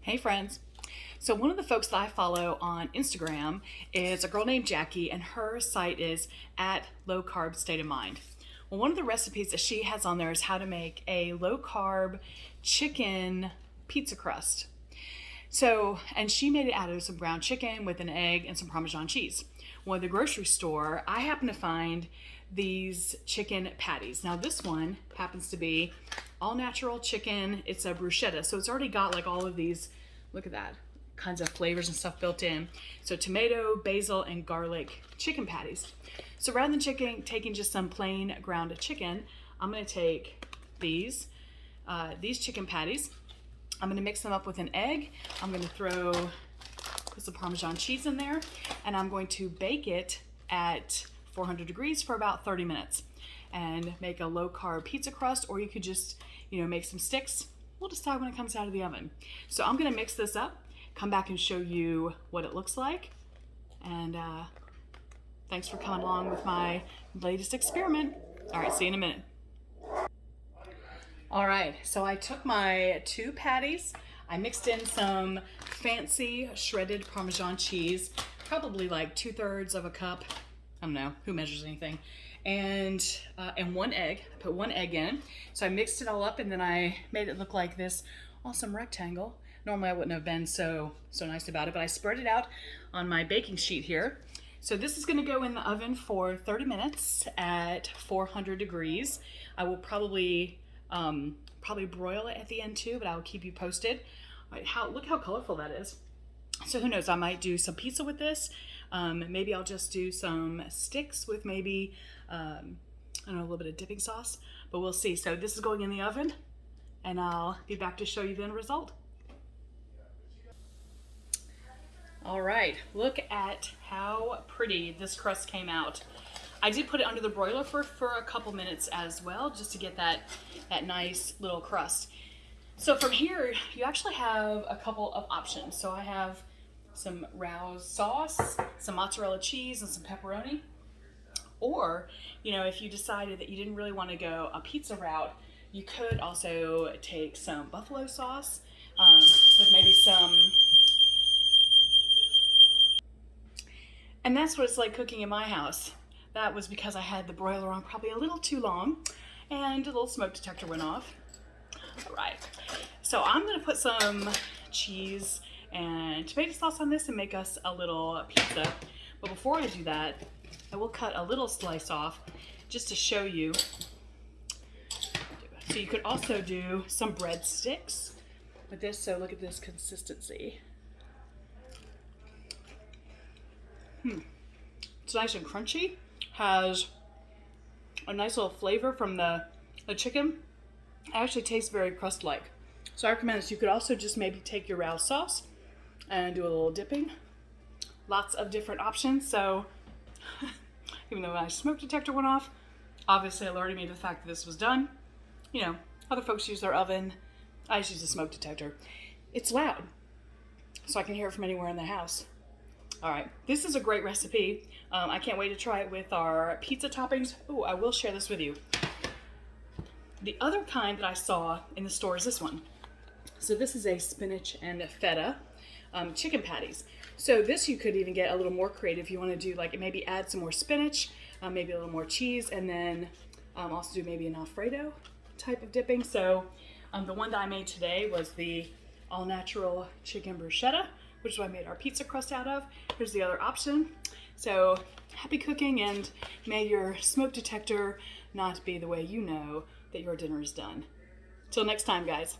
Hey friends. So one of the folks that I follow on Instagram is a girl named Jackie, and her site is at low-carb state of mind. Well, one of the recipes that she has on there is how to make a low-carb chicken pizza crust. So, and she made it out of some ground chicken with an egg and some Parmesan cheese. Well, at the grocery store, I happened to find these chicken patties. Now this one happens to be all natural chicken. It's a bruschetta, so it's already got like all of these, look at that, kinds of flavors and stuff built in. So tomato, basil, and garlic chicken patties. So rather than taking just some plain ground chicken, I'm gonna take these chicken patties. I'm gonna mix them up with an egg. I'm gonna put some Parmesan cheese in there, and I'm going to bake it at 400 degrees for about 30 minutes and make a low carb pizza crust, or you could just, make some sticks. We'll decide when it comes out of the oven. So I'm gonna mix this up, come back and show you what it looks like. And thanks for coming along with my latest experiment. All right, see you in a minute. All right, so I took my 2 patties. I mixed in some fancy shredded Parmesan cheese, probably like 2/3 of a cup. I don't know, who measures anything? And 1 egg. I put 1 egg in. So I mixed it all up, and then I made it look like this awesome rectangle. Normally I wouldn't have been so nice about it, but I spread it out on my baking sheet here. So this is gonna go in the oven for 30 minutes at 400 degrees. I will probably broil it at the end too, but I will keep you posted. All right, look how colorful that is. So who knows, I might do some pizza with this. Maybe I'll just do some sticks with maybe, I don't know, a little bit of dipping sauce, but we'll see. So this is going in the oven, and I'll be back to show you the end result. All right, look at how pretty this crust came out. I did put it under the broiler for a couple minutes as well, just to get that nice little crust. So from here, you actually have a couple of options. So I have some Rouse sauce, some mozzarella cheese, and some pepperoni. Or, if you decided that you didn't really want to go a pizza route, you could also take some buffalo sauce with maybe some. And that's what it's like cooking in my house. That was because I had the broiler on probably a little too long, and a little smoke detector went off. All right, so I'm gonna put some cheese and tomato sauce on this and make us a little pizza. But before I do that, I will cut a little slice off just to show you. So you could also do some breadsticks with this. So look at this consistency. It's nice and crunchy. Has a nice little flavor from the chicken. It actually tastes very crust-like. So I recommend this. You could also just maybe take your Rouse sauce and do a little dipping. Lots of different options. So even though my smoke detector went off, obviously it alerted me to the fact that this was done. Other folks use their oven. I just use a smoke detector. It's loud, so I can hear it from anywhere in the house. All right, this is a great recipe. I can't wait to try it with our pizza toppings. Oh, I will share this with you. The other kind that I saw in the store is this one. So this is a spinach and feta chicken patties. So this you could even get a little more creative if you want to do, like, maybe add some more spinach, maybe a little more cheese, and then also do maybe an Alfredo type of dipping. So the one that I made today was the all-natural chicken bruschetta, which is what I made our pizza crust out of. Here's the other option. So happy cooking, and may your smoke detector not be the way you know that your dinner is done. Till next time, guys.